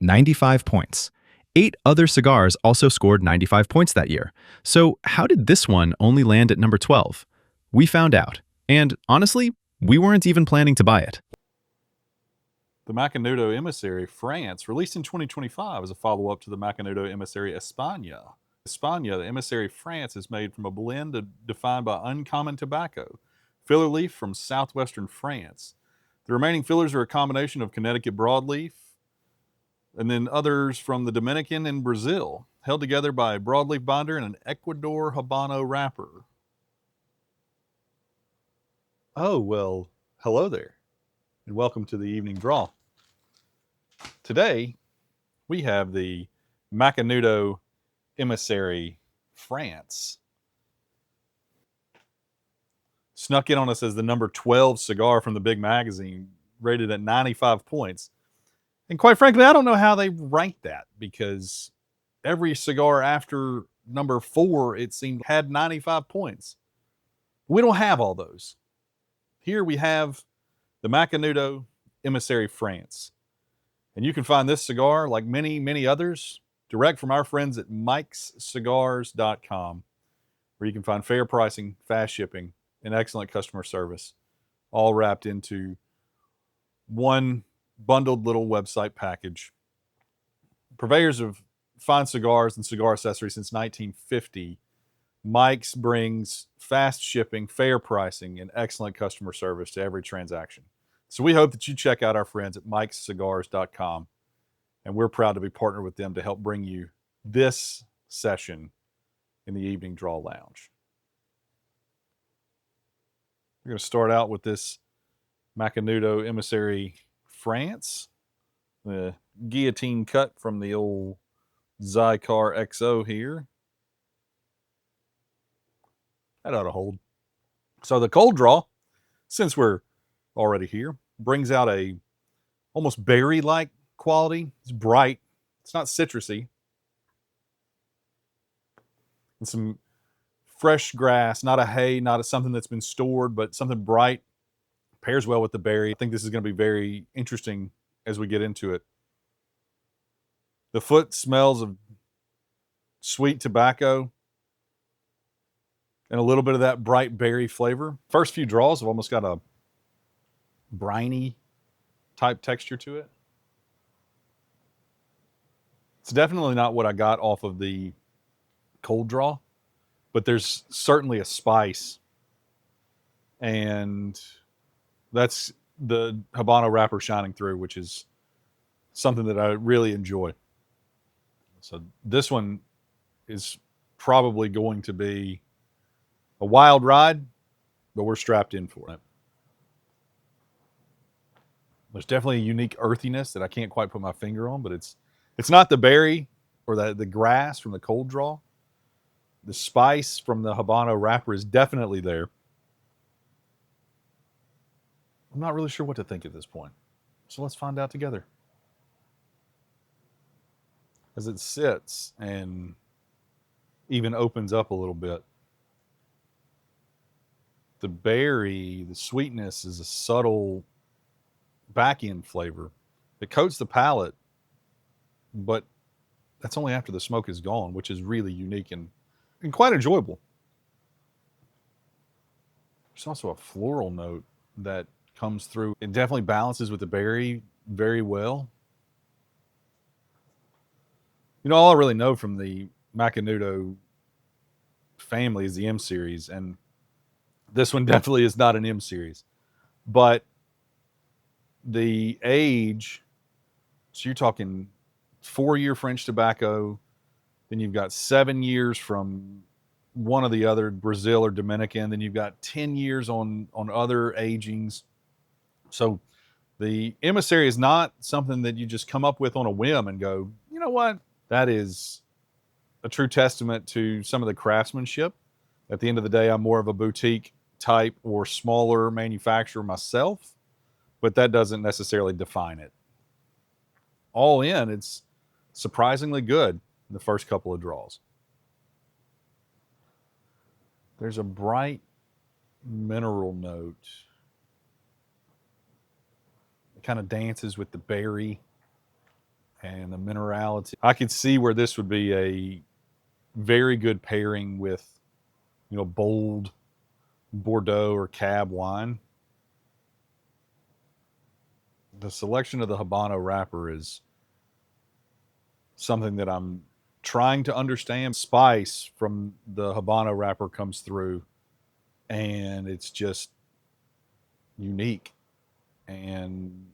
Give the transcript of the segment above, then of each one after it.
95 points. 8 other cigars also scored 95 points that year. So, how did this one only land at number 12? We found out. And honestly, we weren't even planning to buy it. The Macanudo Emissary France, released in 2025 as a follow-up to the Macanudo Emissary España. España, the Emissary France, is made from a blend defined by uncommon tobacco, filler leaf from southwestern France. The remaining fillers are a combination of Connecticut broadleaf and then others from the Dominican and Brazil, held together by a broadleaf binder and an Ecuador Habano wrapper. Oh, well, hello there, and welcome to the evening draw. Today, we have the Macanudo Emissary France. Snuck in on us as the number 12 cigar from the big magazine, rated at 95 points. And quite frankly, I don't know how they ranked that, because every cigar after number 4, it seemed, had 95 points. We don't have all those. Here we have the Macanudo Emissary France. And you can find this cigar, like many, many others, direct from our friends at mikescigars.com, where you can find fair pricing, fast shipping, and excellent customer service, all wrapped into one bundled little website package. Purveyors of fine cigars and cigar accessories since 1950, Mike's brings fast shipping, fair pricing, and excellent customer service to every transaction. So we hope that you check out our friends at mikescigars.com, and we're proud to be partnered with them to help bring you this session in the Evening Draw Lounge. We're going to start out with this Macanudo Emissary France, the guillotine cut from the old Cigar XO here. That ought to hold. So the cold draw, since we're already here, brings out a almost berry-like quality. It's bright. It's not citrusy. And some fresh grass, not a hay, not something that's been stored, but something bright. Pairs well with the berry. I think this is going to be very interesting as we get into it. The foot smells of sweet tobacco and a little bit of that bright berry flavor. First few draws have almost got a briny type texture to it. It's definitely not what I got off of the cold draw, but there's certainly a spice, and that's the Habano wrapper shining through, which is something that I really enjoy. So this one is probably going to be a wild ride, but we're strapped in for it. There's definitely a unique earthiness that I can't quite put my finger on, but it's not the berry or the grass from the cold draw. The spice from the Habano wrapper is definitely there. I'm not really sure what to think at this point, so let's find out together. As it sits and even opens up a little bit, the berry, the sweetness is a subtle back end flavor that coats the palate, but that's only after the smoke is gone, which is really unique and quite enjoyable. There's also a floral note that comes through. It definitely balances with the berry very well. You know, all I really know from the Macanudo family is the M series, and this one definitely is not an M series. But the age, so you're talking 4-year French tobacco, then you've got 7 years from one of the other, Brazil or Dominican, then you've got 10 years on other agings. So the Emissary is not something that you just come up with on a whim and go, you know what, that is a true testament to some of the craftsmanship. At the end of the day, I'm more of a boutique type or smaller manufacturer myself, but that doesn't necessarily define it. All in, it's surprisingly good in the first couple of draws. There's a bright mineral note. It kind of dances with the berry. and the minerality. I could see where this would be a very good pairing with, bold Bordeaux or Cab wine. The selection of the Habano wrapper is something that I'm trying to understand. Spice from the Habano wrapper comes through, and it's just unique. And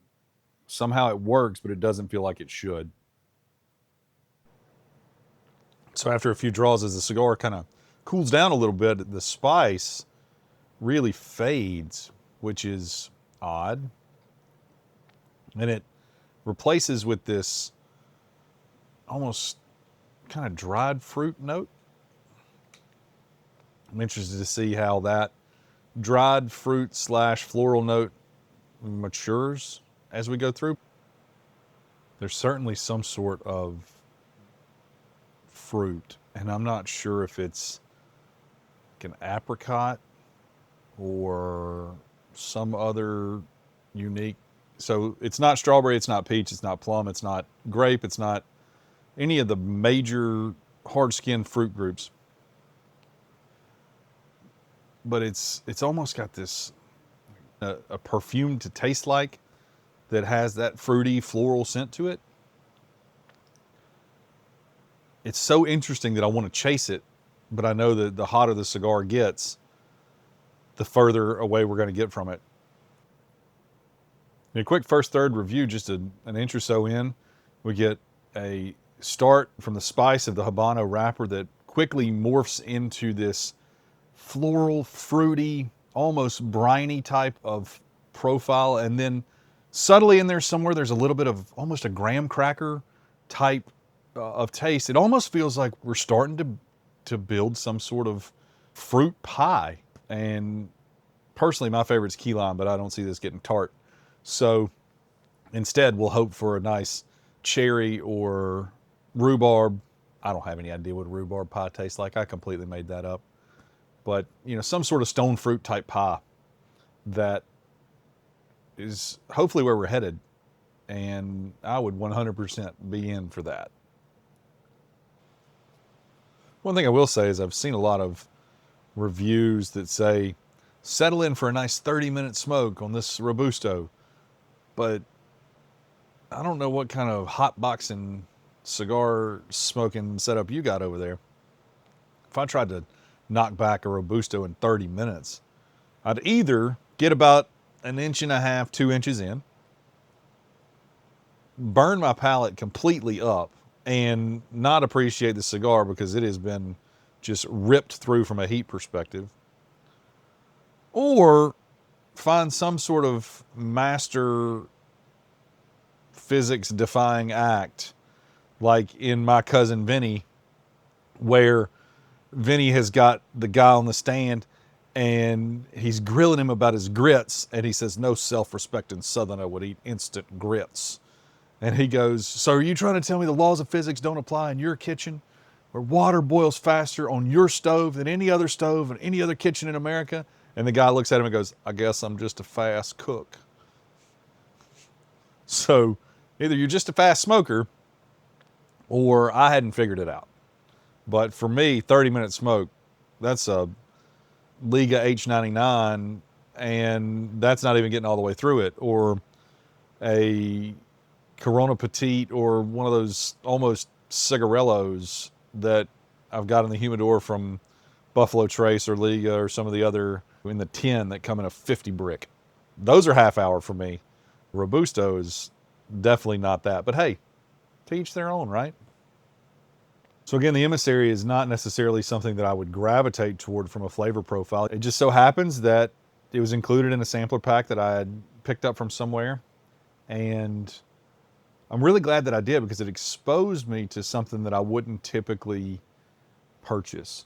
somehow it works, but it doesn't feel like it should. So after a few draws, as the cigar kind of cools down a little bit, the spice really fades, which is odd. And it replaces with this almost kind of dried fruit note. I'm interested to see how that dried fruit / floral note matures as we go through. There's certainly some sort of fruit, and I'm not sure if it's like an apricot or some other unique. So it's not strawberry, it's not peach, it's not plum, it's not grape, it's not any of the major hard-skinned fruit groups. But it's almost got this a perfume to taste like that has that fruity floral scent to it. It's so interesting that I want to chase it, but I know that the hotter the cigar gets, the further away we're going to get from it. A quick first third review, just an inch or so in, we get a start from the spice of the Habano wrapper that quickly morphs into this floral, fruity, almost briny type of profile. And then subtly in there somewhere, there's a little bit of almost a graham cracker type of taste. It almost feels like we're starting to build some sort of fruit pie. And personally, my favorite is key lime, but I don't see this getting tart. So instead, we'll hope for a nice cherry or rhubarb. I don't have any idea what rhubarb pie tastes like. I completely made that up. But, some sort of stone fruit type pie that is hopefully where we're headed. And I would 100% be in for that. One thing I will say is I've seen a lot of reviews that say, settle in for a nice 30-minute smoke on this Robusto. But I don't know what kind of hot boxing cigar smoking setup you got over there. If I tried to knock back a Robusto in 30 minutes, I'd either get about 1.5 to 2 inches in, burn my palate completely up, and not appreciate the cigar because it has been just ripped through from a heat perspective, or find some sort of master physics defying act like in My Cousin Vinny, where Vinny has got the guy on the stand and he's grilling him about his grits, and he says no self-respecting southerner would eat instant grits. And he goes, so are you trying to tell me the laws of physics don't apply in your kitchen, where water boils faster on your stove than any other stove in any other kitchen in America? And the guy looks at him and goes, I guess I'm just a fast cook. So either you're just a fast smoker or I hadn't figured it out. But for me, 30-minute smoke, that's a Liga H99, and that's not even getting all the way through it. Or a Corona Petite, or one of those almost cigarellos that I've got in the humidor from Buffalo Trace or Liga or some of the other in the 10 that come in a 50 brick. Those are half hour for me. Robusto is definitely not that. But hey, to each their own, right? So again, the Emissary is not necessarily something that I would gravitate toward from a flavor profile. It just so happens that it was included in a sampler pack that I had picked up from somewhere. And I'm really glad that I did, because it exposed me to something that I wouldn't typically purchase.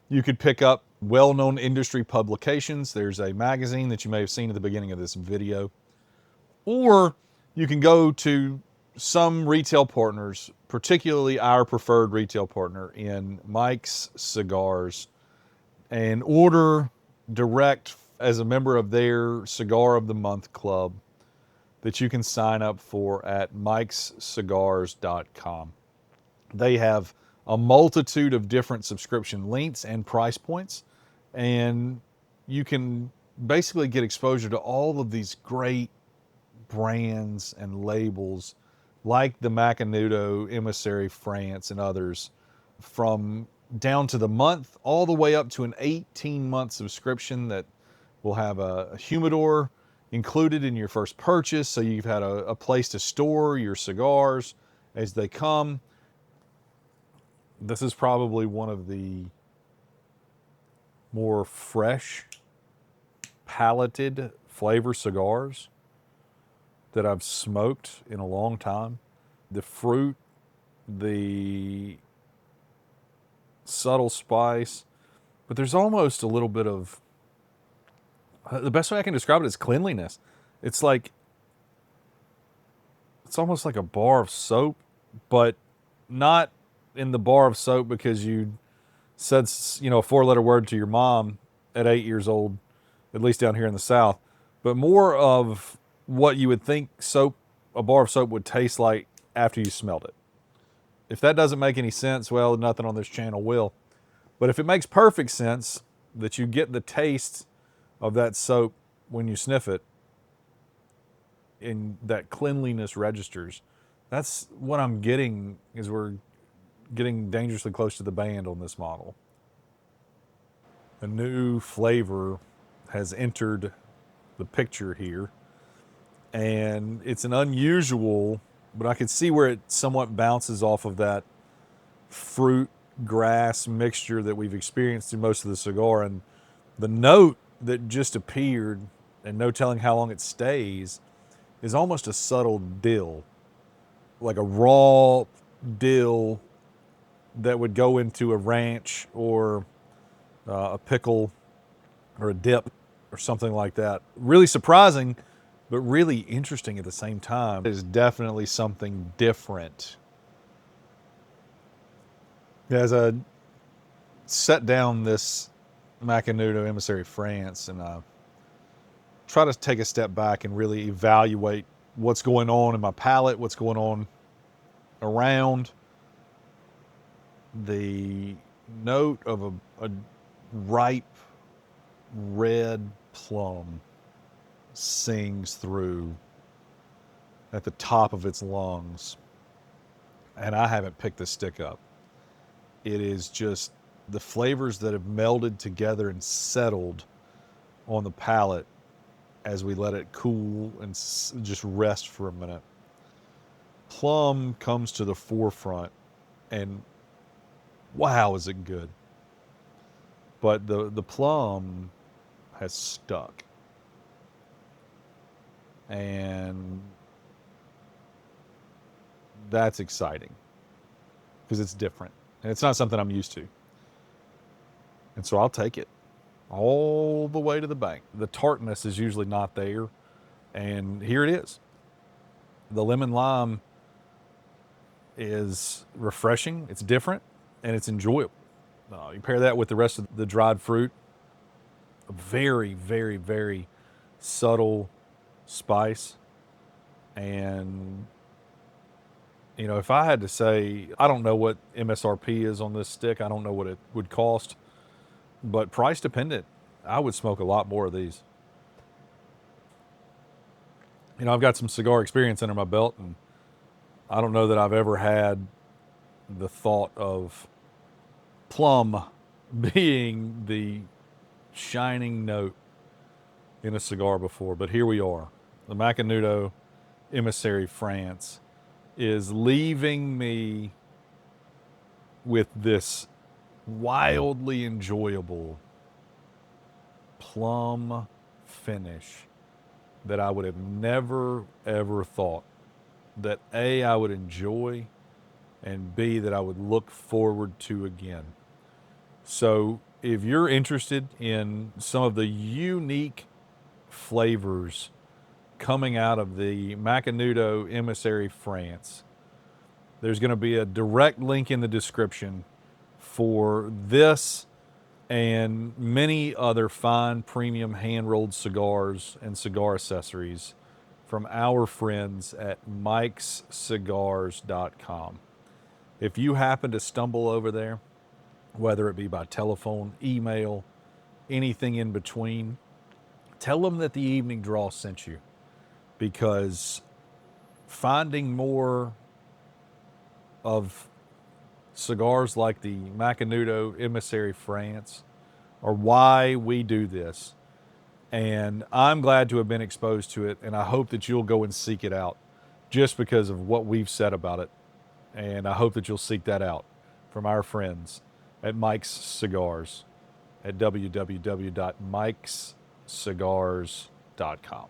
You could pick up well-known industry publications. There's a magazine that you may have seen at the beginning of this video. Or you can go to some retail partners, particularly our preferred retail partner in Mike's Cigars, and order direct as a member of their Cigar of the Month club. that you can sign up for at mikescigars.com. They have a multitude of different subscription lengths and price points, and you can basically get exposure to all of these great brands and labels like the Macanudo Emissary France and others, from down to the month all the way up to an 18-month subscription that will have a humidor included in your first purchase, so you've had a place to store your cigars as they come. This is probably one of the more fresh palated flavor cigars that I've smoked in a long time. The fruit, the subtle spice, but there's almost a little bit of, the best way I can describe it is cleanliness. It's almost like a bar of soap, but not in the bar of soap because you said, a 4-letter word to your mom at 8 years old, at least down here in the South, but more of what you would think a bar of soap would taste like after you smelled it. If that doesn't make any sense, well, nothing on this channel will. But if it makes perfect sense that you get the taste of that soap when you sniff it, and that cleanliness registers, that's what I'm getting, is we're getting dangerously close to the band on this model. A new flavor has entered the picture here, and it's an unusual, but I can see where it somewhat bounces off of that fruit grass mixture that we've experienced through most of the cigar. And the note that just appeared, and no telling how long it stays, is almost a subtle dill, like a raw dill that would go into a ranch or a pickle or a dip or something like that. Really surprising, but really interesting at the same time. It is definitely something different. As I set down this Macanudo Emissary France and try to take a step back and really evaluate what's going on in my palate, what's going on around, the note of a ripe red plum sings through at the top of its lungs. And I haven't picked this stick up. It is just the flavors that have melded together and settled on the palate as we let it cool and just rest for a minute. Plum comes to the forefront, and wow, is it good. But the plum has stuck. And that's exciting because it's different. And it's not something I'm used to. And so I'll take it all the way to the bank. The tartness is usually not there. And here it is. The lemon lime is refreshing. It's different and it's enjoyable. You pair that with the rest of the dried fruit, a very, very, very subtle spice. And if I had to say, I don't know what MSRP is on this stick. I don't know what it would cost, but price dependent, I would smoke a lot more of these. I've got some cigar experience under my belt, and I don't know that I've ever had the thought of plum being the shining note in a cigar before, but here we are. The Macanudo Emissary France is leaving me with this wildly enjoyable plum finish that I would have never, ever thought that A, I would enjoy, and B, that I would look forward to again. So if you're interested in some of the unique flavors coming out of the Macanudo Emissary France, there's going to be a direct link in the description for this and many other fine premium hand-rolled cigars and cigar accessories from our friends at mikescigars.com. If you happen to stumble over there, whether it be by telephone, email, anything in between, tell them that the Evening Draw sent you, because finding more of cigars like the Macanudo Emissary France are why we do this. And I'm glad to have been exposed to it, and I hope that you'll go and seek it out just because of what we've said about it. And I hope that you'll seek that out from our friends at Mike's Cigars at www.mikescigars.com.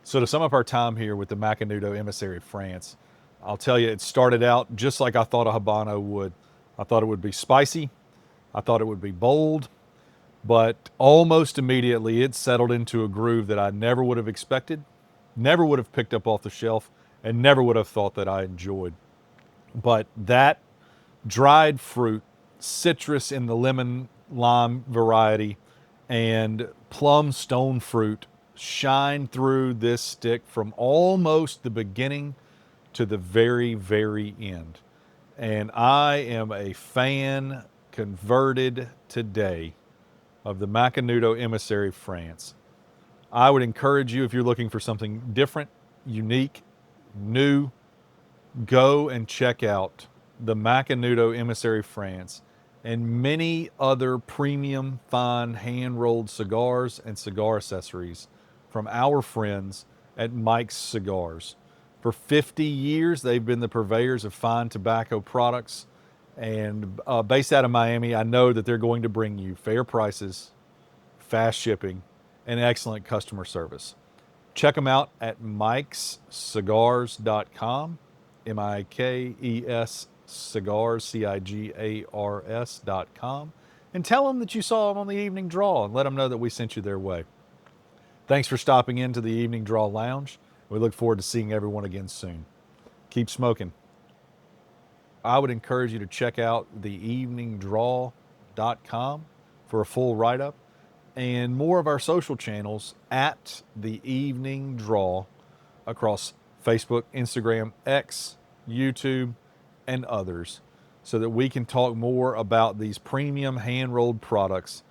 So to sum up our time here with the Macanudo Emissary France, I'll tell you, it started out just like I thought a Habano would. I thought it would be spicy. I thought it would be bold. But almost immediately it settled into a groove that I never would have expected, never would have picked up off the shelf, and never would have thought that I enjoyed. But that dried fruit, citrus in the lemon lime variety, and plum stone fruit shine through this stick from almost the beginning to the very, very end. And I am a fan converted today of the Macanudo Emissary France. I would encourage you, if you're looking for something different, unique, new, go and check out the Macanudo Emissary France and many other premium, fine, hand-rolled cigars and cigar accessories from our friends at Mike's Cigars. For 50 years, they've been the purveyors of fine tobacco products. And based out of Miami, I know that they're going to bring you fair prices, fast shipping, and excellent customer service. Check them out at mikescigars.com, MIKES Cigars, CIGARS.com, and tell them that you saw them on the Evening Draw and let them know that we sent you their way. Thanks for stopping into the Evening Draw Lounge. We look forward to seeing everyone again soon. Keep smoking. I would encourage you to check out theeveningdraw.com for a full write-up and more of our social channels at The Evening Draw across Facebook, Instagram, X, YouTube, and others, so that we can talk more about these premium hand-rolled products